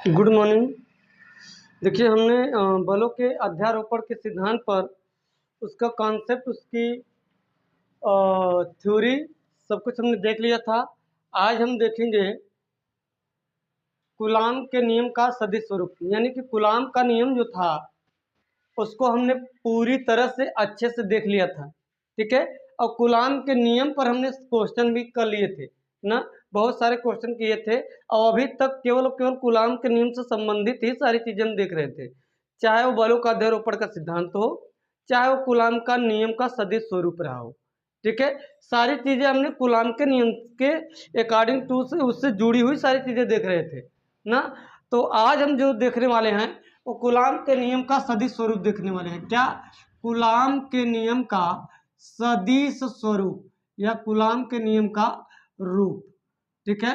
Good morning. देखिए हमने बलों के अध्यारोपण के सिद्धांत पर उसका कॉन्सेप्ट, उसकी थ्योरी, सब कुछ हमने देख लिया था। आज हम देखेंगे कूलाम के नियम का सदिश स्वरूप, यानी कि कूलाम का नियम जो था उसको हमने पूरी तरह से अच्छे से देख लिया था। ठीक है, और कूलाम के नियम पर हमने क्वेश्चन भी कर लिए थे ना, बहुत सारे क्वेश्चन किए थे। और अभी तक केवल कूलाम के नियम से संबंधित ही सारी चीजें हम देख रहे थे, चाहे वो बलों का अध्यारोपण का सिद्धांत हो, चाहे वो कूलाम का नियम का सदिश स्वरूप रहा हो। ठीक है, सारी चीजें हमने कूलाम के नियम के अकॉर्डिंग टू से उससे जुड़ी हुई सारी चीजें देख रहे थे ना। तो आज हम जो देखने वाले हैं वो कूलाम के नियम का सदिश स्वरूप देखने वाले हैं। क्या? कूलाम के नियम का सदिश स्वरूप या कूलाम के नियम का रूप। ठीक है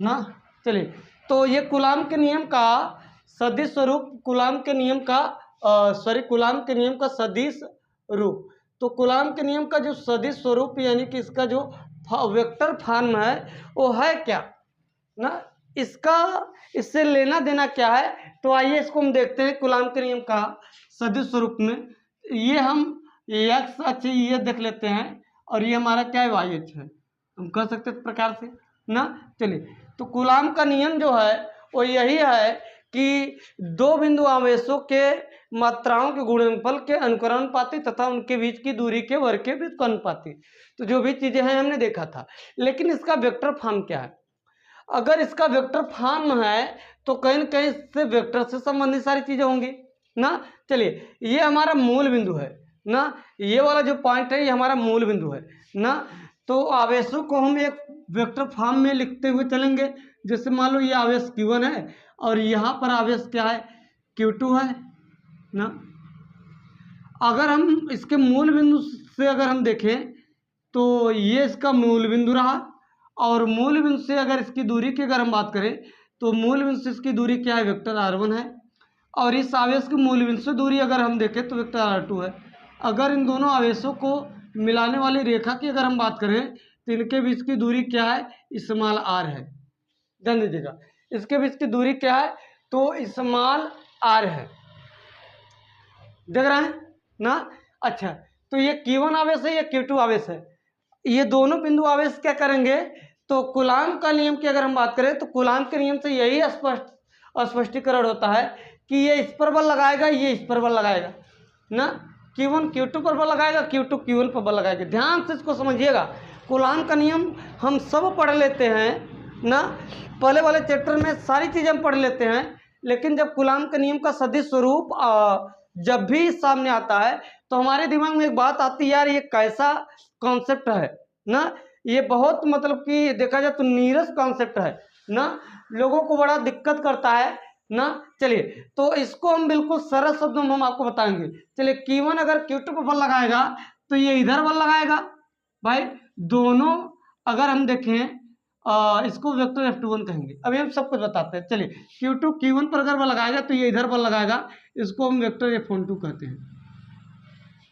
ना। चलिए, तो ये कूलाम के नियम का सदिश स्वरूप, कूलाम के नियम का कूलाम के नियम का सदिश रूप। तो कूलाम के नियम का जो सदिश स्वरूप यानी कि इसका जो वेक्टर फॉर्म है वो है क्या ना, इसका इससे लेना देना क्या है। तो आइए इसको हम देखते हैं कूलाम के नियम का सदिश स्वरूप में। ये हम एक्स अक्ष ये देख लेते हैं और ये हमारा क्या है, वाई अक्ष है, हम कह सकते हैं इस प्रकार से ना। चलिए, तो कूलाम का नियम जो है वो यही है कि दो बिंदु आवेशों के मात्राओं के गुणनफल के अनुक्रमानुपाती तथा उनके बीच की दूरी के वर्ग के व्युत्क्रमानुपाती। तो जो भी चीजें हैं हमने देखा था, लेकिन इसका वेक्टर फॉर्म क्या है। अगर इसका वेक्टर फॉर्म है तो कहीं न कहीं इससे वेक्टर से संबंधित सारी चीजें होंगी ना। चलिए, ये हमारा मूल बिंदु है ना, ये वाला जो पॉइंट है ये हमारा मूल बिंदु है ना। तो आवेशों को हम एक वेक्टर फॉर्म में लिखते हुए चलेंगे। जैसे मान लो ये आवेश Q1 है और यहाँ पर आवेश क्या है, Q2 है ना। अगर हम इसके मूल बिंदु से अगर हम देखें तो ये इसका मूल बिंदु रहा, और मूल बिंदु से अगर इसकी दूरी की अगर हम बात करें तो मूल बिंदु से इसकी दूरी क्या है, वेक्टर r1 है। और इस आवेश की मूल बिंदु से दूरी अगर हम देखें तो वेक्टर r2 है। अगर इन दोनों आवेशों को मिलाने वाली रेखा की अगर हम बात करें तो इनके बीच की दूरी क्या है, स्मॉल r है। ध्यान दीजिएगा, इसके बीच की दूरी क्या है, तो स्मॉल r है। देख रहे हैं ना। अच्छा, तो ये Q1 आवेश है, ये Q2 आवेश है। ये दोनों बिंदु आवेश क्या करेंगे, तो कूलाम का नियम की अगर हम बात करें तो कूलाम के नियम से यही स्पष्टीकरण होता है कि ये इस पर बल लगाएगा, ये इस पर बल लगाएगा ना। Q1 Q2 पर बल लगाएगा, Q2 Q1 पर बल लगाएगा। ध्यान से इसको समझिएगा, कूलाम का नियम हम सब पढ़ लेते हैं ना, पहले वाले चैप्टर में सारी चीज़ें हम पढ़ लेते हैं, लेकिन जब कूलाम के नियम का सदिश स्वरूप जब भी सामने आता है तो हमारे दिमाग में एक बात आती है, यार ये कैसा कॉन्सेप्ट है ना। ये बहुत मतलब कि देखा जाए तो नीरस कॉन्सेप्ट है ना, लोगों को बड़ा दिक्कत करता है ना। चलिए, तो इसको हम बिल्कुल सरल शब्दों में हम आपको बताएंगे। चलिए, Q1 अगर Q2 पर बल लगाएगा तो ये इधर बल लगाएगा भाई, दोनों अगर हम देखें इसको वेक्टर F21 कहेंगे। अभी हम सब कुछ बताते हैं। चलिए, Q2 Q1 पर अगर बल लगाएगा तो ये इधर बल लगाएगा, इसको हम वेक्टर F12 कहते हैं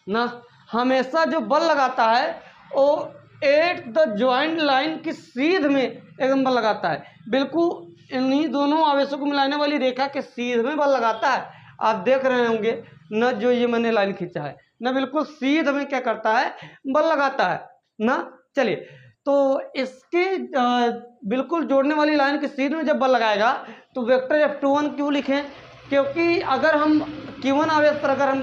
ना। हमेशा जो बल लगाता है वो एट द ज्वाइंट लाइन की सीध में एकदम बल लगाता है, बिल्कुल इन्हीं दोनों आवेशों को मिलाने वाली रेखा के सीध में बल लगाता है। आप देख रहे होंगे न, जो ये मैंने लाइन खींचा है ना, बिल्कुल सीध में क्या करता है, बल लगाता है ना। चलिए, तो इसके बिल्कुल जोड़ने वाली लाइन के सीध में जब बल लगाएगा तो वेक्टर F21 क्यों लिखें, क्योंकि अगर हम Q1 आवेश पर अगर हम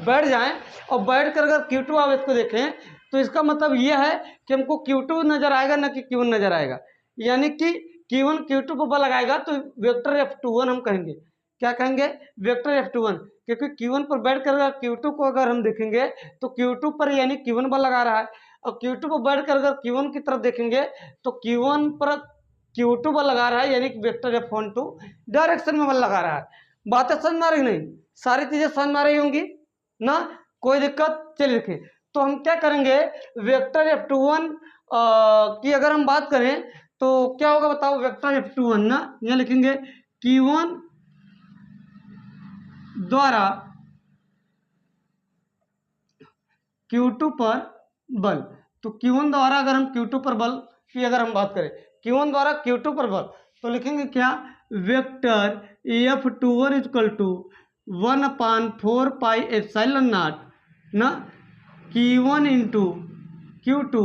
बैठ जाएं और बैठ कर अगर Q2 आवेश को देखें तो इसका मतलब यह है कि हमको Q2 नजर आएगा ना कि Q1 नजर आएगा। यानी कि Q1 Q2 पर बल लगाएगा तो वेक्टर F21 हम कहेंगे। क्या कहेंगे, वेक्टर F21, क्योंकि Q1 पर बैठ कर अगर Q2 को अगर हम देखेंगे तो Q2 पर यानी Q1 बल लगा रहा है, और Q2 पर बैठ कर अगर Q1 की तरफ देखेंगे तो Q1 पर Q2 बल लगा रहा है, यानी कि वेक्टर F12 डायरेक्शन में बल लगा रहा है। बातें समझ में आ रही नहीं, सारी चीजें समझ में आ रही होंगी ना, कोई दिक्कत। चलिए देखिए, तो हम क्या करेंगे, वेक्टर F21 की अगर हम बात करें तो क्या होगा बताओ, वेक्टर F21 ना, यह लिखेंगे Q1 द्वारा Q2 पर बल। तो Q1 द्वारा अगर हम Q2 पर बल की अगर हम बात करें, Q1 द्वारा Q2 पर बल, तो लिखेंगे क्या, वेक्टर F21 इक्वल टू 1/4πε0 ना Q1 इंटू Q2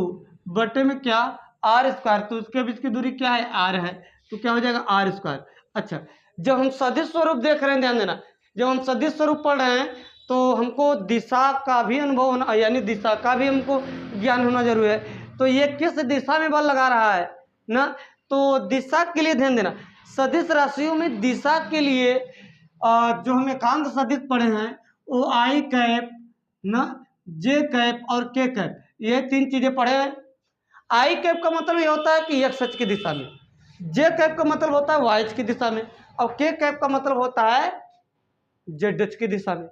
बटे में क्या आर स्क्वायर, तो उसके बीच की दूरी क्या है, आर है, तो क्या हो जाएगा आर स्क्वायर। अच्छा, जब हम सदिश स्वरूप देख रहे हैं, ध्यान देना, जब हम सदिश स्वरूप पढ़ रहे हैं तो हमको दिशा का भी अनुभव होना, यानी दिशा का भी हमको ज्ञान होना जरूरी है। तो ये किस दिशा में बल लगा रहा है ना, तो दिशा के लिए ध्यान देना, सदिश राशियों में दिशा के लिए जो हम एकांक सदिश पढ़े हैं वो आई कैप ना, जे कैप और के कैप, ये 3 चीजें पढ़े हैं। आई कैप का मतलब ये होता है कि एक्स अक्ष की दिशा में, जे कैप का मतलब होता है वाई अक्ष की दिशा में, और के कैप का मतलब होता है जेड अक्ष की दिशा में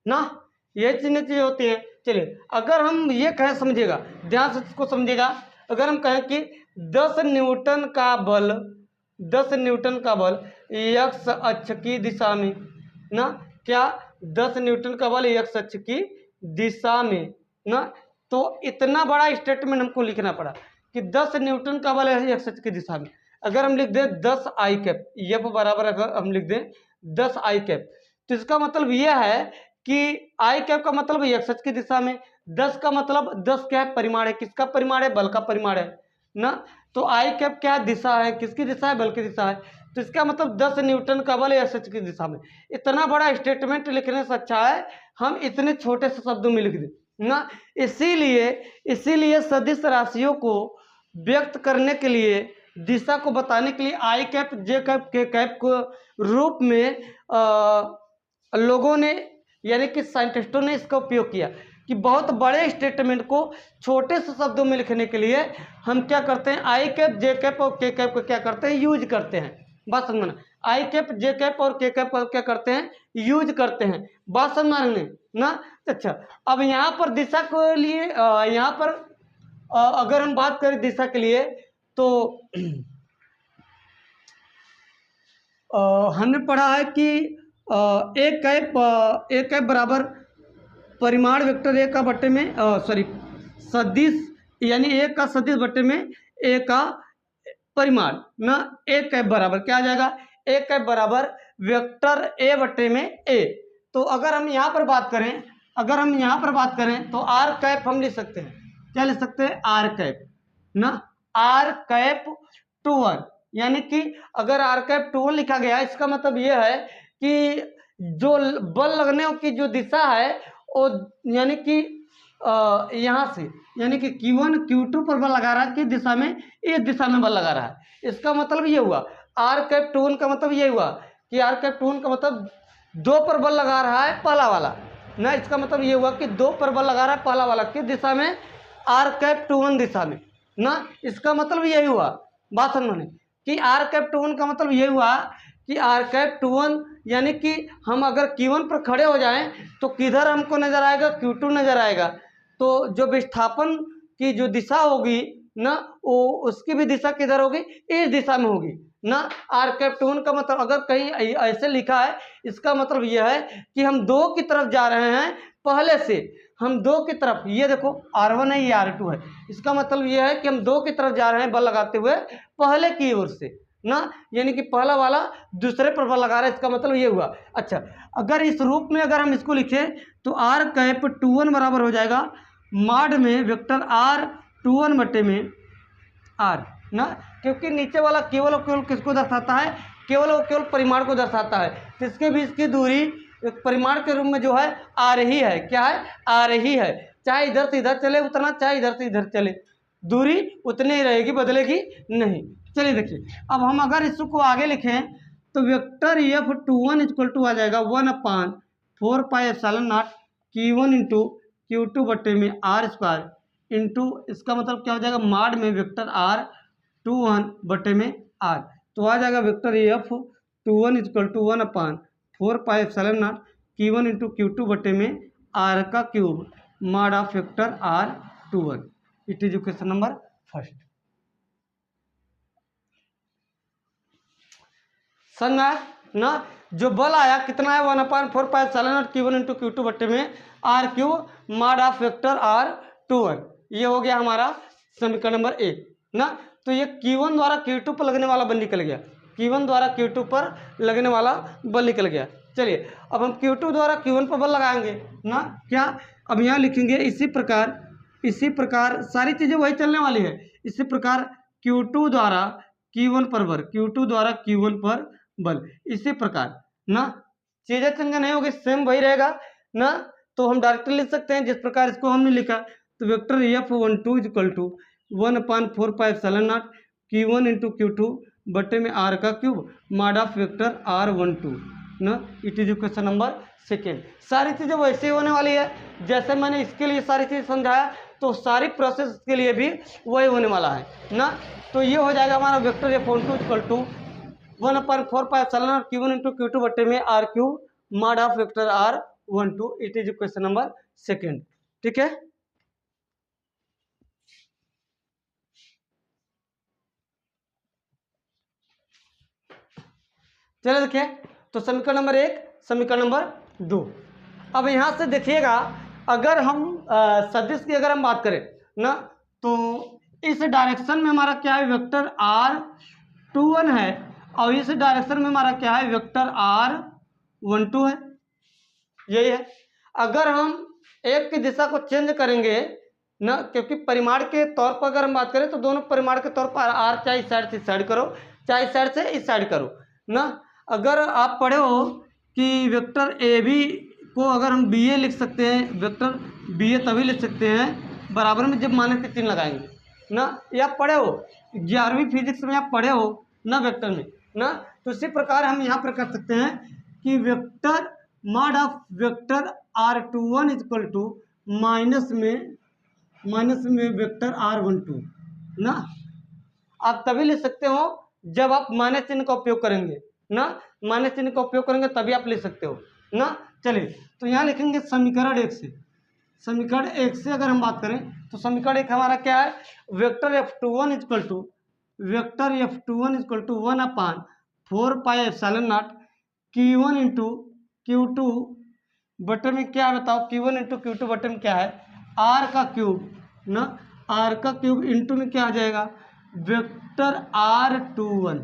ना, ये चीजें होती हैं। चलिए, अगर हम ये कहें, समझिएगा, ध्यान से इसको समझिएगा, अगर हम कहें कि 10 न्यूटन का बल, 10 न्यूटन का बल एक्स अक्ष की दिशा में ना, क्या 10 न्यूटन का बल एक्स अक्ष की दिशा में ना, तो इतना बड़ा स्टेटमेंट हमको लिखना पड़ा कि 10 न्यूटन का बल है एक्स अक्ष की दिशा में। अगर हम लिख दें 10 आई कैप, एफ बराबर अगर हम लिख दें 10 आई कैप, तो इसका मतलब यह है कि आई कैप का मतलब एक्स अक्ष की दिशा में, 10 का मतलब 10 क्या है, परिमाण है, किसका परिमाण है, बल का परिमाण है ना, तो आई कैप क्या है, दिशा है, किसकी दिशा है, बल की दिशा है, तो इसका मतलब 10 न्यूटन का बल एक्स अक्ष की दिशा में। इतना बड़ा स्टेटमेंट लिखने से अच्छा है हम इतने छोटे से शब्दों में लिख दें ना। इसीलिए सदिश राशियों को व्यक्त करने के लिए, दिशा को बताने के लिए आई कैप, जे कैप, के कैप को रूप में लोगों ने, यानी कि साइंटिस्टों ने इसका उपयोग किया कि बहुत बड़े स्टेटमेंट को छोटे से शब्दों में लिखने के लिए हम क्या करते हैं, आई कैप, जे कैप और के कैप को क्या करते हैं, यूज करते हैं। बात समझना, आई कैप, जे कैप और के कैप को क्या करते हैं, यूज करते हैं। बात समझना ना। अच्छा, अब यहाँ पर दिशा के लिए, यहाँ पर अगर हम बात करें दिशा के लिए, तो हमने पढ़ा है कि एक कैप बराबर परिमाण वेक्टर ए का बट्टे में, सदिश, यानी एक का सदिश बट्टे में ए का परिमाण ना, एक कैप बराबर क्या आ जाएगा, एक कैप बराबर वेक्टर ए बट्टे में ए। तो अगर हम यहाँ पर बात करें, तो आर कैप हम लिख सकते हैं, क्या लिख सकते हैं, आर कैप ना, आर कैप 2 यानी कि अगर आर कैप 2 लिखा गया, इसका मतलब यह है कि जो बल लगने की जो दिशा है वो, यानी कि यहाँ से, यानी कि Q1 Q2 पर बल लगा रहा है, किस दिशा में, इस दिशा में बल लगा रहा है। इसका मतलब ये हुआ, आर कैप 2 का मतलब ये हुआ कि आर कैप 2 का मतलब 2 पर बल लगा रहा है, पहला वाला ना, इसका मतलब ये हुआ कि 2 पर बल लगा रहा है, पहला वाला, किस दिशा में, आर कैप 2 दिशा में ना। इसका मतलब यही हुआ, बात समझने, कि आर कैप 2 का मतलब ये हुआ कि आर कैप 2 यानी कि हम अगर Q1 पर खड़े हो जाएं तो किधर हमको नजर आएगा, Q2 नजर आएगा। तो जो विस्थापन की जो दिशा होगी ना, वो उसकी भी दिशा किधर होगी, इस दिशा में होगी ना। आर कैप 2 का मतलब अगर कहीं ऐसे लिखा है, इसका मतलब यह है कि हम 2 की तरफ जा रहे हैं, पहले से हम 2 की तरफ, ये देखो R1 है, ये R2 है, इसका मतलब यह है कि हम 2 की तरफ जा रहे हैं बल लगाते हुए, पहले की ओर से ना, यानी कि पहला वाला दूसरे पर बल लगा रहा है, इसका मतलब ये हुआ। अच्छा, अगर इस रूप में अगर हम इसको लिखें तो आर कैप 2 बराबर हो जाएगा माड में वेक्टर R21 बटे में आर ना, क्योंकि नीचे वाला केवल और केवल किसको दर्शाता है, केवल और केवल परिमाण को दर्शाता है, तो इसके बीच की दूरी एक परिमाण के रूप में जो है आ रही है, क्या है, आ रही है, चाहे इधर से इधर चले उतना, चाहे इधर से इधर चले, दूरी उतनी ही रहेगी, बदलेगी नहीं। चलिए देखिए, अब हम अगर इसको आगे लिखें तो वेक्टर F21 इक्वल टू आ जाएगा 1/4πε0 Q1 इंटू Q2 बट्टे में आर स्क्वायर इंटू, इसका मतलब क्या हो जाएगा, माड में वेक्टर R21 बट्टे में आर, तो आ जाएगा vector F21 equal to 1/4πε0 Q1 into Q2 बट्टे में आर का क्यूब माड of vector R21। It is question number first. समझ ना, जो बल आया कितना है, 1/4πε0 Q1 इंटू Q2 बट्टे में आर क्यूब माड ऑफ वेक्टर R21, ये हो गया हमारा समीकरण नंबर 1 ना। तो ये Q1 द्वारा Q2 पर लगने वाला बल निकल गया, Q1 द्वारा Q2 पर लगने वाला बल निकल गया। चलिए अब हम Q2 द्वारा Q1 पर बल लगाएंगे ना, क्या अब यहाँ लिखेंगे इसी प्रकार सारी चीज़ें वही चलने वाली है। इसी प्रकार Q2 द्वारा Q1 पर बल, Q2 द्वारा Q1 पर बल, इसी प्रकार ना, चीज़ें चेंज नहीं होगी, सेम वही रहेगा ना। तो हम डायरेक्टली लिख सकते हैं जिस प्रकार इसको हमने लिखा, तो vector F12 equal to 1/4πε0 Q1 into Q2 बटे में R का cube mod of vector R12 ना, it is question number second. सारी चीज़ें वैसे ही होने वाली है जैसे मैंने इसके लिए सारी चीज़ समझाया, तो सारी प्रोसेस के लिए भी वही होने वाला है ना। तो ये हो जाएगा हमारा vector F12 equal to 1/4πε0 Q1 into Q2 बटे में R cube mod of vector R12, it is question number second. ठीक है, चलिए देखिए, तो समीकरण नंबर 1, समीकरण नंबर 2। अब यहाँ से देखिएगा, अगर हम सदिश की अगर हम बात करें ना, तो इस डायरेक्शन में हमारा क्या है, वेक्टर R21 है, और इस डायरेक्शन में हमारा क्या है, वेक्टर R12 है, यही है। अगर हम एक की दिशा को चेंज करेंगे ना, क्योंकि परिमाण के तौर पर अगर हम बात करें तो दोनों परिमाण के तौर पर R चाहे इस साइड से इस साइड करो, चाहे इस साइड से इस साइड करो ना। अगर आप पढ़े हो कि वेक्टर ए बी को अगर हम बी ए लिख सकते हैं, वेक्टर बी ए तभी लिख सकते हैं बराबर में जब माइनस के चिन्ह लगाएंगे ना, या पढ़े हो 11वीं फिजिक्स में, आप पढ़े हो ना वेक्टर में ना। तो इसी प्रकार हम यहाँ पर कर सकते हैं कि vector mod of vector R21 equal to minus में वेक्टर R12 ना। आप तभी लिख सकते हो जब आप माइनस चिन्ह का उपयोग करेंगे ना, माइनस चिन्ह का उपयोग करेंगे तभी आप लिख सकते हो ना। चलिए तो यहाँ लिखेंगे समीकरण 1 से, समीकरण 1 से अगर हम बात करें तो समीकरण 1 हमारा क्या है, vector F21 equal to 1/4πε0 Q1 into Q2 बटे में क्या है बताओ, Q1 इंटू Q2 बटे में क्या है, R का क्यूब ना, R का क्यूब इंटू में क्या आ जाएगा, वेक्टर R21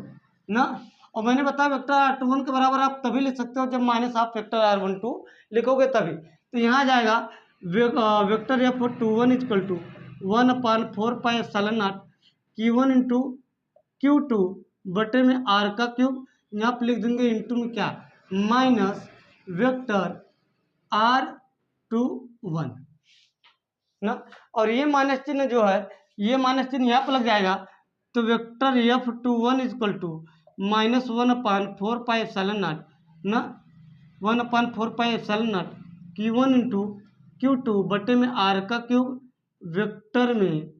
ना। और मैंने बताया वेक्टर R21 के बराबर आप तभी लिख सकते हो जब माइनस आप वेक्टर R12 लिखोगे तभी। तो यहाँ जाएगा vector F21 equal to 1/4πε0 Q1 into Q2 बटे में R का क्यूब, यहाँ पर लिख देंगे इंटू में क्या, माइनस वेक्टर R21 ना। और ये माइनस चिन्ह जो है, ये माइनस चिन्ह यहाँ पर लग जाएगा, तो vector F21 equal to minus 1/4πε0 ना, 1/4πε0 Q1 इंटू Q2 बटे में R का क्यूब वेक्टर में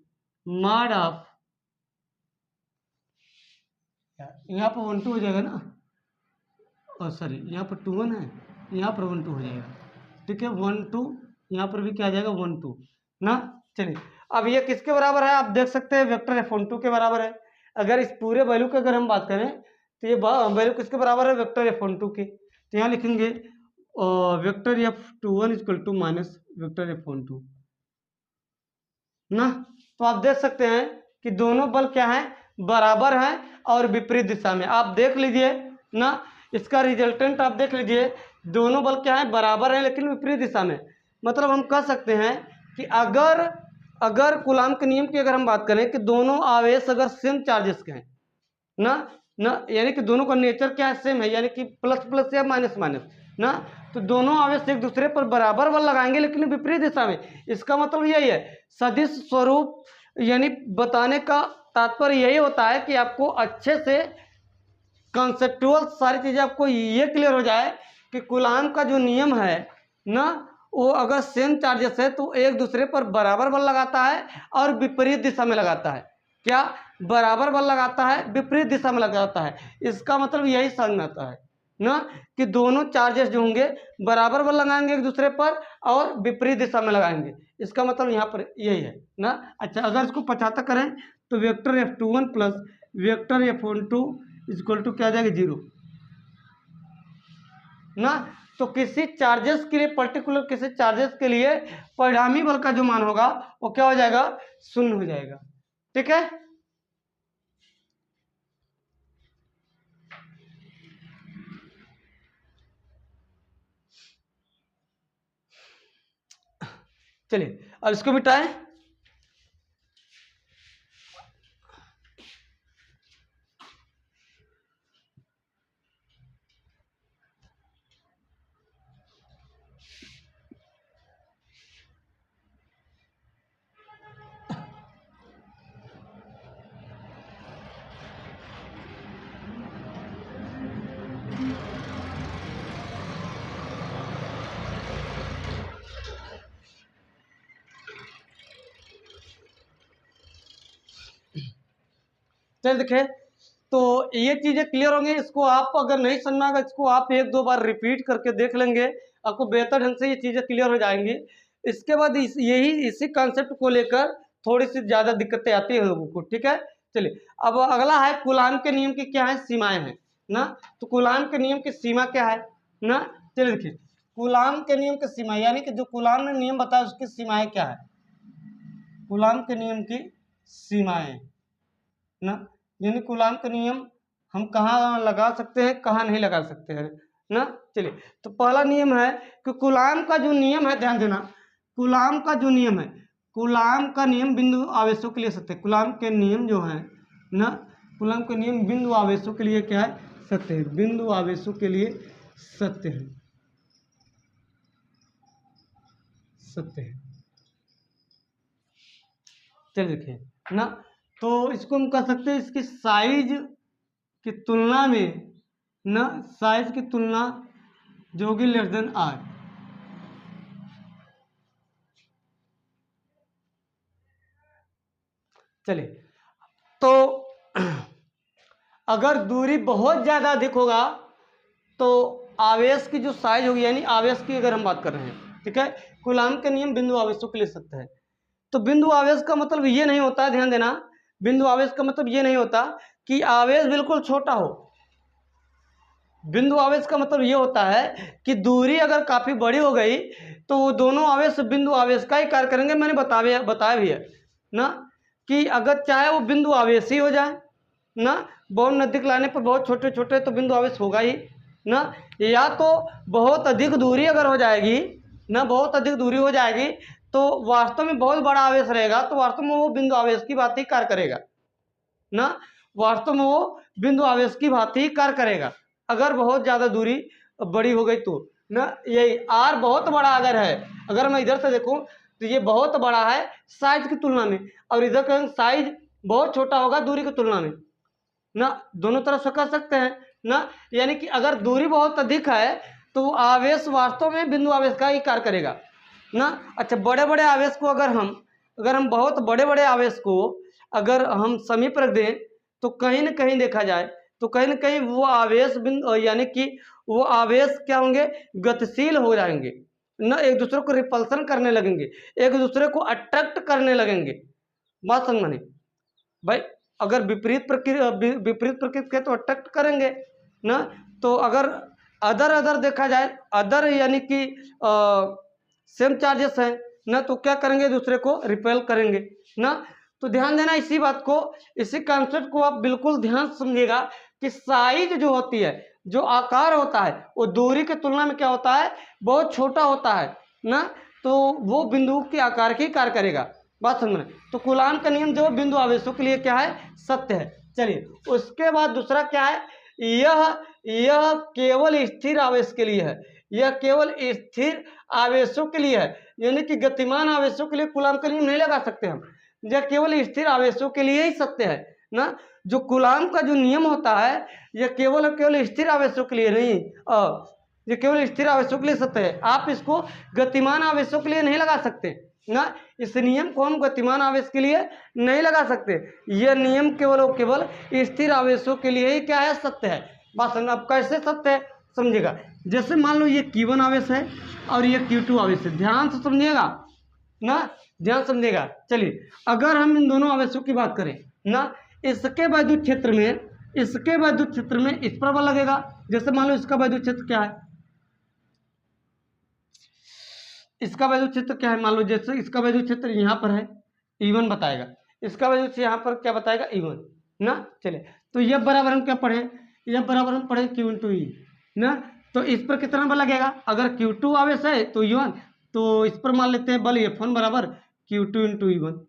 मॉड ऑफ, यहाँ पर 12 हो जाएगा ना, और सॉरी यहाँ पर 21 है, यहाँ पर 12 हो जाएगा। ठीक है, 12 यहाँ पर भी क्या आ जाएगा, 12 ना। चलिए अब ये किसके बराबर है, आप देख सकते हैं वेक्टर F12 के बराबर है। अगर इस पूरे वैल्यू की अगर हम बात करें तो ये वैल्यू किसके बराबर है, वेक्टर F12 के। तो यहाँ लिखेंगे vector F21 equal to minus vector F12 ना। तो आप देख सकते हैं कि दोनों बल क्या हैं, बराबर हैं और विपरीत दिशा में। आप देख लीजिए ना, इसका रिजल्टेंट आप देख लीजिए, दोनों बल क्या है, बराबर हैं लेकिन विपरीत दिशा में। मतलब हम कह सकते हैं कि अगर कूलाम के नियम की अगर हम बात करें कि दोनों आवेश अगर सेम चार्जेस के हैं ना, यानी कि दोनों का नेचर क्या है, सेम है, यानी कि प्लस प्लस या माइनस माइनस ना, तो दोनों आवेश एक दूसरे पर बराबर बल लगाएंगे लेकिन विपरीत दिशा में। इसका मतलब यही है, सदिश स्वरूप यानी बताने का तात्पर्य यही होता है कि आपको अच्छे से कॉन्सेप्टुअल सारी चीज़ें आपको ये क्लियर हो जाए कि कूलाम का जो नियम है ना, वो अगर सेम चार्जेस है तो एक दूसरे पर बराबर बल लगाता है और विपरीत दिशा में लगाता है। क्या, बराबर बल लगाता है, विपरीत दिशा में लगाता है। इसका मतलब यही समझ में आता है ना कि दोनों चार्जेस जो होंगे बराबर बल लगाएंगे एक दूसरे पर और विपरीत दिशा में लगाएंगे। इसका मतलब यहाँ पर यही है ना। अच्छा, अगर इसको 75 करें तो vector F21 plus vector F12 equal to क्या आ जाएगा, 0 ना। तो किसी चार्जेस के लिए, पर्टिकुलर किसी चार्जेस के लिए परिणामी बल का जो मान होगा वो क्या हो जाएगा, 0 हो जाएगा। ठीक है, चलिए अब इसको मिटाएं। चल देखें, तो ये चीज़ें क्लियर होंगी। इसको आप अगर नहीं समझना होगा, इसको आप एक दो बार रिपीट करके देख लेंगे, आपको बेहतर ढंग से ये चीज़ें क्लियर हो जाएंगी। इसके बाद इसी कॉन्सेप्ट को लेकर थोड़ी सी ज़्यादा दिक्कतें आती है लोगों को, ठीक है। चलिए अब अगला है कूलाम के नियम की क्या है, सीमाएं हैं ना। तो कूलाम के नियम की सीमा क्या है ना। चलिए देखिए, कूलाम के नियम की सीमा यानी कि जो कूलाम ने नियम बताया उसकी सीमाएं क्या है। कूलाम के नियम की सीमाएं ना, यानी कूलाम का नियम हम कहाँ लगा सकते हैं, कहाँ नहीं लगा सकते हैं ना। चलिए तो पहला नियम है कि कूलाम का जो नियम है, ध्यान देना, कूलाम का जो नियम है, कूलाम का नियम बिंदु आवेशों के लिए सत्य है। कूलाम के नियम जो है ना, कूलाम के नियम बिंदु आवेशों के लिए क्या है, सत्य है। बिंदु आवेशों के लिए सत्य है, सत्य है। चलिए देखिए ना, तो इसको हम कह सकते हैं इसकी साइज की तुलना में ना, साइज की तुलना जो कि लेस देन आर। चलिए तो अगर दूरी बहुत ज़्यादा अधिक होगा तो आवेश की जो साइज होगी, यानी आवेश की अगर हम बात कर रहे हैं, ठीक है, कूलाम के नियम बिंदु आवेशों के लिए सत्य है। तो बिंदु आवेश का मतलब ये नहीं होता है, ध्यान देना, बिंदु आवेश का मतलब ये नहीं होता कि आवेश बिल्कुल छोटा हो। बिंदु आवेश का मतलब ये होता है कि दूरी अगर काफ़ी बड़ी हो गई तो वो दोनों आवेश बिंदु आवेश का ही कार्य करेंगे। मैंने बताया भी है ना कि अगर चाहे वो बिंदु आवेश ही हो जाए ना, बहुत नज़दीक लाने पर बहुत छोटे छोटे तो बिंदु आवेश होगा ही ना, या तो बहुत अधिक दूरी अगर हो जाएगी ना, बहुत अधिक दूरी हो जाएगी तो वास्तव में बहुत बड़ा आवेश रहेगा तो वास्तव में वो बिंदु आवेश की बात ही कार्य करेगा ना, वास्तव में वो बिंदु आवेश की बात ही कार्य करेगा अगर बहुत ज़्यादा दूरी बड़ी हो गई तो ना। यही आर बहुत बड़ा अगर है, अगर मैं इधर से देखूं तो ये बहुत बड़ा है साइज की तुलना में, और इधर का साइज बहुत छोटा होगा दूरी की तुलना में ना, दोनों तरफ से कर सकते हैं ना। यानी कि अगर दूरी बहुत अधिक है तो वो आवेश वास्तव में बिंदु आवेश का ही कार्य करेगा ना। अच्छा, बड़े बड़े आवेश को अगर हम बहुत बड़े बड़े आवेश को अगर हम समीप रख दें तो कहीं ना कहीं देखा जाए तो कहीं ना कहीं वो आवेश बिंदु यानी कि वो आवेश क्या होंगे, गतिशील हो जाएंगे ना, एक दूसरे को रिपल्सन करने लगेंगे, एक दूसरे को अट्रैक्ट करने लगेंगे। बात समझ में नहीं भाई, अगर विपरीत प्रकृति के तो अट्रैक्ट करेंगे ना। तो अगर अदर देखा जाए, अदर यानी कि सेम चार्जेस हैं ना, तो क्या करेंगे, दूसरे को रिपेल करेंगे ना। तो ध्यान देना इसी बात को, इसी कॉन्सेप्ट को आप बिल्कुल ध्यान से समझिएगा कि साइज जो होती है, जो आकार होता है वो दूरी की तुलना में क्या होता है, बहुत छोटा होता है ना, तो वो बिंदु के आकार की कार्य करेगा। बात समझ में। तो कूलाम का नियम जो बिंदु आवेशों के लिए क्या है, सत्य है। चलिए उसके बाद दूसरा क्या है, यह केवल स्थिर आवेश के लिए है, यह केवल स्थिर आवेशों के लिए है, यानी कि गतिमान आवेशों के लिए कूलाम का नियम नहीं लगा सकते हम, यह केवल स्थिर आवेशों के लिए ही सत्य है ना। जो कूलाम का जो नियम होता है यह केवल स्थिर आवेशों के लिए नहीं, ये केवल स्थिर आवेशों के लिए सत्य है। आप इसको गतिमान आवेशों के लिए नहीं लगा सकते ना, इस नियम को हम गतिमान आवेश के लिए नहीं लगा सकते। यह नियम केवल स्थिर आवेशों के लिए ही क्या है, सत्य है। बात समझना, अब कैसे सत्य है समझिएगा। जैसे मान लो ये Q1 आवेश है और ये Q2 आवेश है, ध्यान से समझिएगा ना, ध्यान समझिएगा। चलिए अगर हम इन दोनों आवेशों की बात करें ना, इसके वैद्युत क्षेत्र में इस पर बल लगेगा। जैसे मान लो इसका वैद्युत क्षेत्र क्या है, इसका वैद्युत क्षेत्र क्या है, मान लो जैसे इसका वैद्युत क्षेत्र यहाँ पर है, E1 बताएगा, इसका वैद्युत क्षेत्र यहाँ पर क्या बताएगा, E1 ना। चलिए तो यह बराबर हम क्या पढ़े, यह बराबर हम पढ़े Q into E ना। तो इस पर कितना बल लगेगा, अगर Q2 आवेश है तो E1, तो इस पर मान लेते हैं बल F1 बराबर Q2 इंटू E1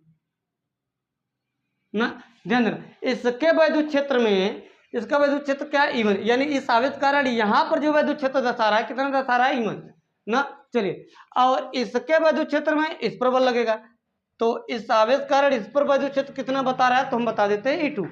ना। ध्यान देना, इसके वैद्युत क्षेत्र में इसका वैद्युत क्षेत्र क्या है E1, यानी इस आवेश कारण यहाँ पर जो वैद्युत क्षेत्र दर्शा रहा है कितना दर्शा रहा है E1 ना। चलिए, और इसके वैद्युत क्षेत्र में इस पर बल लगेगा, तो इस आवेश कारण इस पर वैद्युत क्षेत्र कितना बता रहा है, तो हम बता देते हैं E2।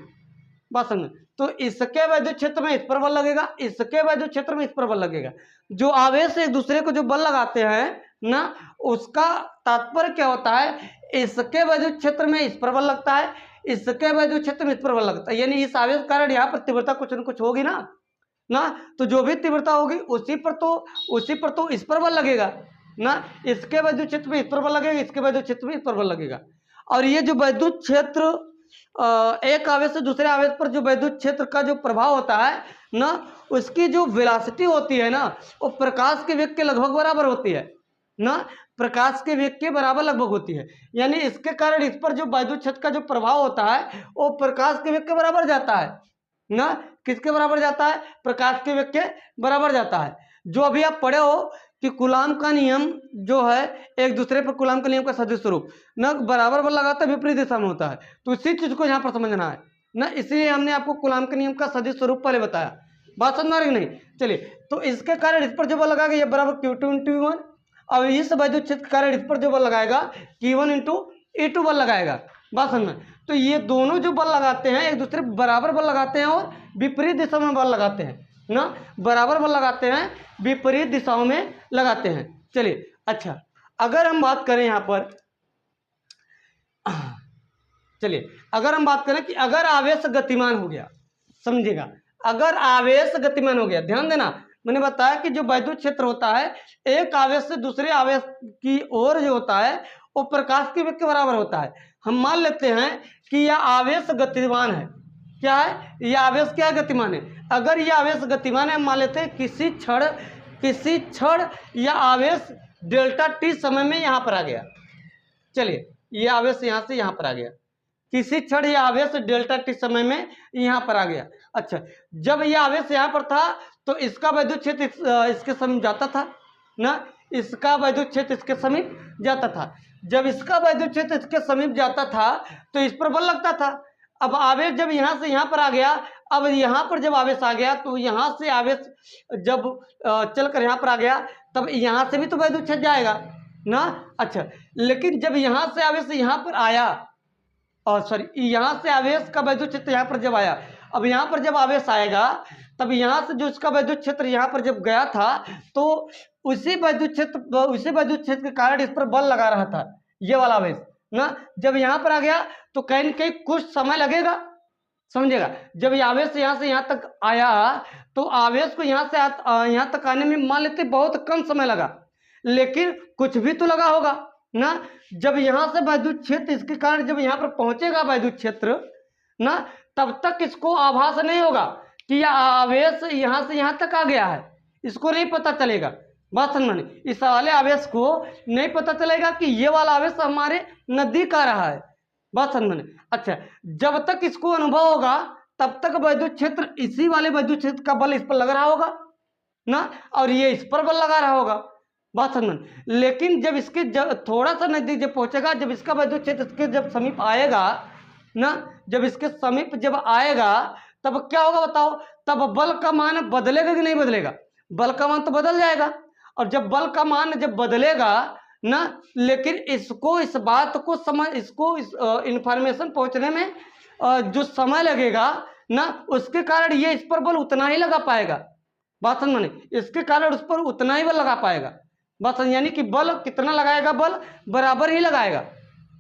बात समझ, तो इसके वैद्युत क्षेत्र में इस पर बल लगेगा, इसके वैद्युत क्षेत्र में इस पर बल लगेगा। जो आवेश एक दूसरे को जो बल लगाते हैं ना, उसका तात्पर्य क्या होता है, इसके वैद्युत क्षेत्र में इस पर बल लगता है, इसके वैद्युत क्षेत्र में इस पर बल लगता है, यानी इस आवेश कारण यहाँ पर तीव्रता कुछ न कुछ होगी ना, तो जो भी तीव्रता होगी उसी पर तो इस पर बल लगेगा ना। इसके वैद्युत क्षेत्र में इस पर बल लगेगा, इसके वैद्युत क्षेत्र में इस पर बल लगेगा। और ये जो वैद्युत क्षेत्र एक आवेश से दूसरे आवेश पर जो वैद्युत क्षेत्र का जो प्रभाव होता है ना, उसकी जो वेलोसिटी होती है ना, वो प्रकाश के वेग के लगभग बराबर होती है ना, प्रकाश के वेग के बराबर लगभग होती है। यानी इसके कारण इस पर जो वैद्युत क्षेत्र का जो प्रभाव होता है वो प्रकाश के वेग के बराबर जाता है ना। किसके बराबर जाता है, प्रकाश के वेग के बराबर जाता है। जो अभी आप पढ़े हो कि कूलाम का नियम जो है, एक दूसरे पर कूलाम का नियम का सदिश स्वरूप न बराबर बल लगाता है विपरीत दिशा में होता है, तो इसी चीज को यहाँ पर समझना है ना, इसलिए हमने आपको कूलाम के नियम का सदिश स्वरूप पहले बताया। बात समझ रही नहीं। चलिए, तो इसके कारण इस पर जो बल लगाएगा ये बराबर Q2 इंटू E1, और इस वैद्युत क्षेत्र के कारण इस पर जो बल लगाएगा Q1 इंटू E2 बल लगाएगा। बात समझ में, तो ये दोनों जो बल लगाते हैं एक दूसरे बराबर बल लगाते हैं और विपरीत दिशा में बल लगाते हैं ना, बराबर बल लगाते हैं विपरीत दिशाओं में लगाते हैं। चलिए, अच्छा, अगर हम बात करें यहाँ पर, चलिए अगर हम बात करें कि अगर आवेश गतिमान हो गया, समझिएगा, अगर आवेश गतिमान हो गया, ध्यान देना, मैंने बताया कि जो वैद्युत क्षेत्र होता है एक आवेश से दूसरे आवेश की ओर जो होता है वो प्रकाश के वेग के बराबर होता है। हम मान लेते हैं कि यह आवेश गतिमान है। क्या है, यह आवेश क्या गतिमान है। अगर यह आवेश गतिमान है, मान लेते हैं किसी क्षण यह आवेश डेल्टा टी समय में यहाँ पर आ गया। चलिए, यह आवेश यहाँ से यहाँ पर आ गया, किसी क्षण यह आवेश डेल्टा टी समय में यहाँ पर आ गया। अच्छा, जब यह आवेश यहाँ पर था तो इसका वैद्युत क्षेत्र इसके समीप जाता था ना, इसका वैद्युत क्षेत्र इसके समीप जाता था। जब इसका वैद्युत क्षेत्र इसके समीप जाता था तो इस पर बल लगता था। अब आवेश जब यहाँ से यहाँ पर आ गया, अब यहाँ पर जब आवेश आ गया तो यहाँ से आवेश जब चलकर यहाँ पर आ गया तब यहाँ से भी तो वैद्युत क्षेत्र जाएगा ना। अच्छा, लेकिन जब यहाँ से आवेश यहाँ पर आया, और सॉरी, यहाँ से आवेश का वैद्युत क्षेत्र यहाँ पर जब आया, अब यहाँ पर जब आवेश आएगा तब यहाँ से जो इसका वैद्युत क्षेत्र यहाँ पर जब गया था तो उसी वैद्युत क्षेत्र के कारण इस पर बल लगा रहा था ये वाला आवेश ना। जब यहाँ पर आ गया तो कहीं न कहीं कुछ समय लगेगा, समझिएगा। जब ये आवेश यहाँ से यहाँ तक आया तो आवेश को यहाँ से यहाँ तक आने में मान लेते बहुत कम समय लगा, लेकिन कुछ भी तो लगा होगा ना। जब यहाँ से वैद्युत क्षेत्र इसके कारण जब यहाँ पर पहुंचेगा वैद्युत क्षेत्र ना, तब तक इसको आभास नहीं होगा कि यह आवेश यहाँ से यहाँ तक आ गया है, इसको नहीं पता चलेगा। बात समझ में, इस वाले आवेश को नहीं पता चलेगा कि ये वाला आवेश हमारे नजदीक आ रहा है। बात समझ में। अच्छा, जब तक इसको अनुभव होगा तब तक वैद्युत क्षेत्र, इसी वाले वैद्युत क्षेत्र का बल इस पर लग रहा होगा ना, और ये इस पर बल लगा रहा होगा। बात समझ। लेकिन जब इसके थोड़ा सा नजदीक जब पहुंचेगा, जब इसका वैद्युत क्षेत्र इसके जब समीप आएगा ना, जब इसके समीप जब आएगा तब क्या होगा बताओ, तब बल का मान बदलेगा कि नहीं बदलेगा, बल का मान तो बदल जाएगा। और जब बल का मान जब बदलेगा ना, लेकिन इसको इस बात को समझ, इसको इस इंफॉर्मेशन पहुंचने में जो समय लगेगा ना, उसके कारण ये इस पर बल उतना ही लगा पाएगा। बात समझ में, इसके कारण उस पर उतना ही बल लगा पाएगा। बात समझ, यानी कि बल कितना लगाएगा, बल बराबर ही लगाएगा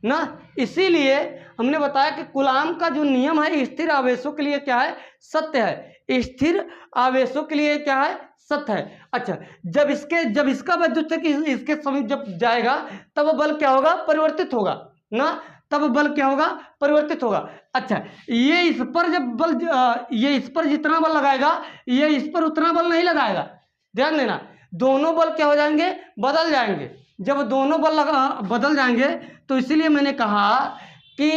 ना। इसीलिए हमने बताया कि कूलाम का जो नियम है स्थिर आवेशों के लिए क्या है, सत्य है। स्थिर आवेशों के लिए क्या है, सत्य है। अच्छा, जब इसका वैद्युत क्षेत्र इसके समीप जब जाएगा तब बल क्या होगा, परिवर्तित होगा ना, तब बल क्या होगा, परिवर्तित होगा। अच्छा, ये इस पर जब बल ये इस पर जितना बल लगाएगा ये इस पर उतना बल नहीं लगाएगा। ध्यान देना, दोनों बल क्या हो जाएंगे, बदल जाएंगे। जब दोनों बल बदल जाएंगे तो इसीलिए मैंने कहा कि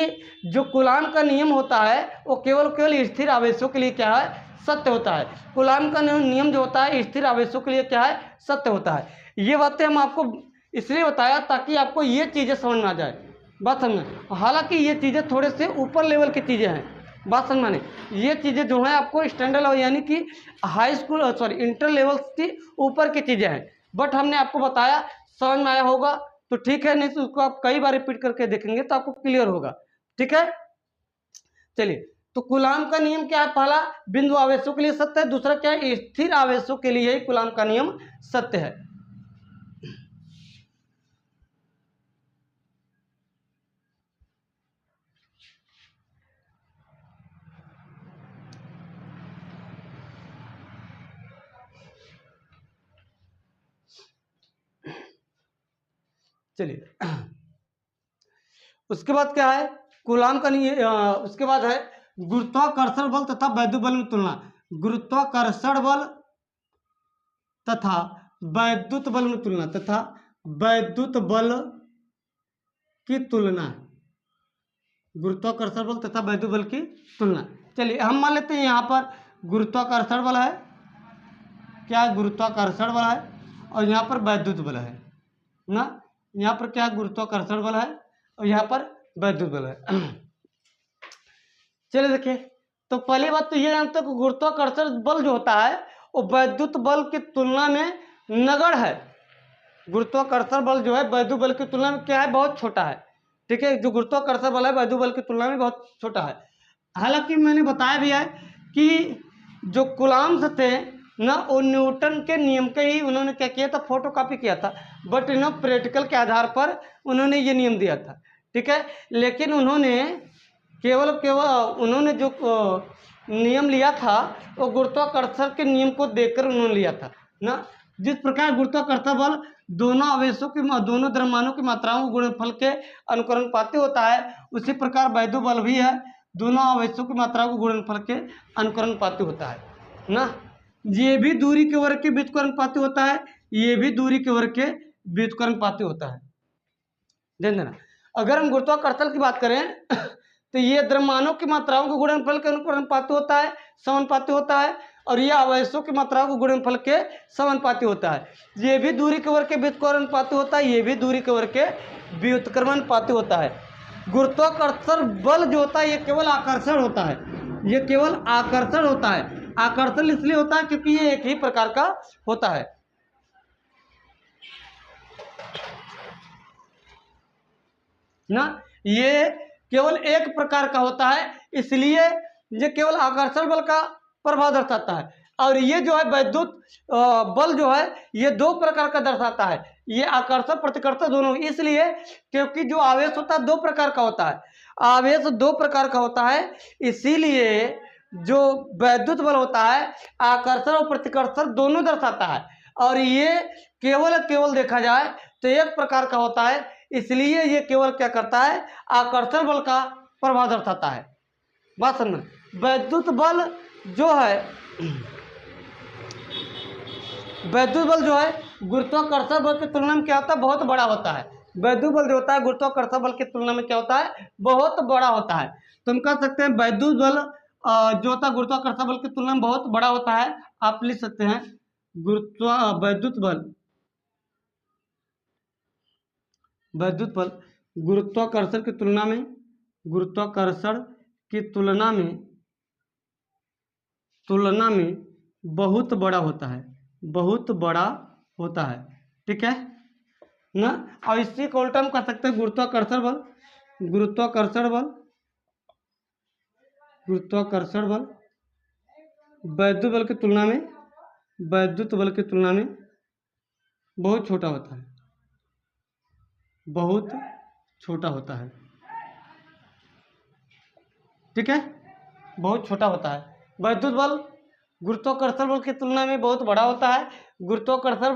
जो कूलाम का नियम होता है वो केवल स्थिर आवेशों के लिए क्या है, सत्य होता है। कूलाम का नियम जो होता है स्थिर आवेशों के लिए क्या है, सत्य होता है। ये बातें हम आपको इसलिए बताया ताकि आपको ये चीज़ें समझ में आ जाए। बात समझ में, हालांकि ये चीज़ें थोड़े से ऊपर लेवल की चीज़ें हैं। बात समझ में, ये चीज़ें जो हैं आपको स्टैंडर्ड लेवल यानी कि high school sorry inter level की ऊपर की चीज़ें हैं, बट हमने आपको बताया, समझ में आया होगा तो ठीक है, नहीं तो उसको आप कई बार रिपीट करके देखेंगे तो आपको क्लियर होगा। ठीक है, चलिए, तो कूलाम का नियम क्या है? पहला, बिंदु आवेशों के लिए सत्य है। दूसरा क्या है? स्थिर आवेशों के लिए ही कूलाम का नियम सत्य है। चलिए, उसके बाद क्या है? कूलाम का नियम, उसके बाद है गुरुत्वाकर्षण बल तथा वैद्युत बल में तुलना। गुरुत्वाकर्षण बल तथा वैद्युत बल में तुलना, तथा वैद्युत बल की तुलना। गुरुत्वाकर्षण बल तथा वैद्युत बल की तुलना। चलिए, हम मान लेते हैं यहाँ पर गुरुत्वाकर्षण बल है, क्या गुरुत्वाकर्षण बल है, और यहाँ पर वैद्युत बल है ना। यहाँ पर क्या गुरुत्वाकर्षण बल है और यहाँ पर वैद्युत बल है। चलिए देखिए, तो पहली बात तो ये जानते हो कि गुरुत्वाकर्षण बल जो होता है वो वैद्युत बल की तुलना में नगण्य है। गुरुत्वाकर्षण बल जो है वैद्युत बल की तुलना में क्या है? बहुत छोटा है। ठीक है, जो गुरुत्वाकर्षण बल है वैद्युत बल की तुलना में बहुत छोटा है। हालांकि मैंने बताया भी है कि जो कूलाम्स थे ना, वो न्यूटन के नियम के ही उन्होंने क्या किया था? फोटोकॉपी किया था, बट ना प्रैक्टिकल के आधार पर उन्होंने ये नियम दिया था। ठीक है, लेकिन उन्होंने केवल उन्होंने जो नियम लिया था वो गुरुत्वाकर्षण के नियम को देखकर उन्होंने लिया था ना। जिस प्रकार गुरुत्वाकर्षण बल दोनों आवेशों की दोनों द्रव्यमानों की मात्राओं के गुणनफल के अनुकरणपाती होता है, उसी प्रकार वैद्युत बल भी है, दोनों आवेशों की मात्राओं के गुणनफल के अनुकरणपाती होता है ना। ये भी दूरी के वर्ग के व्युत्क्रमानुपाती होता है, ये भी दूरी के वर्ग के व्युत्क्रमानुपाती होता है। ध्यान देना, अगर हम गुरुत्वाकर्षण की बात करें तो ये द्रव्यमानों की मात्राओं के गुणनफल के अनुपाती होता है, समानुपाती होता है, और ये आवेशों की मात्राओं के गुणनफल के समानुपाती होता है। ये भी दूरी के वर्ग के व्युत्क्रमानुपाती होता है, ये भी दूरी के वर्ग के व्युत्क्रमानुपाती होता है। गुरुत्वाकर्षण बल जो होता है ये केवल आकर्षण होता है, ये केवल आकर्षण होता है। आकर्षण इसलिए होता है क्योंकि ये एक ही प्रकार का होता है ना, ये केवल एक प्रकार का होता है, इसलिए ये केवल आकर्षण बल का प्रभाव दर्शाता है। और ये जो है वैद्युत बल जो है ये दो प्रकार का दर्शाता है, ये आकर्षण प्रतिकर्षण दोनों, इसलिए क्योंकि जो आवेश होता है दो प्रकार का होता है, आवेश दो प्रकार का होता है, इसीलिए जो वैद्युत बल होता है आकर्षण और प्रतिकर्षण दोनों दर्शाता है। और ये केवल देखा जाए तो एक प्रकार का होता है, इसलिए ये केवल क्या करता है? आकर्षण बल का प्रभाव दर्शाता है। बात समझ, वैद्युत बल जो है वैद्युत बल जो है गुरुत्वाकर्षण बल की तुलना में क्या होता है? बहुत बड़ा होता है। वैद्युत बल जो होता है गुरुत्वाकर्षण बल की तुलना में क्या होता है? बहुत बड़ा होता है। तो हम कह सकते हैं वैद्युत बल जो होता है गुरुत्वाकर्षण बल की तुलना में बहुत बड़ा होता है। आप लिख सकते हैं वैद्युत बल गुरुत्वाकर्षण की तुलना में बहुत बड़ा होता है, बहुत बड़ा होता है। ठीक है ना, और इसी को उल्टा हम कह सकते हैं गुरुत्वाकर्षण बल वैद्युत बल की तुलना में बहुत छोटा होता है, बहुत छोटा होता है। ठीक है, बहुत छोटा होता है। वैद्युत बल गुरुत्वाकर्षण बल की तुलना में बहुत बड़ा होता है। गुरुत्वाकर्षण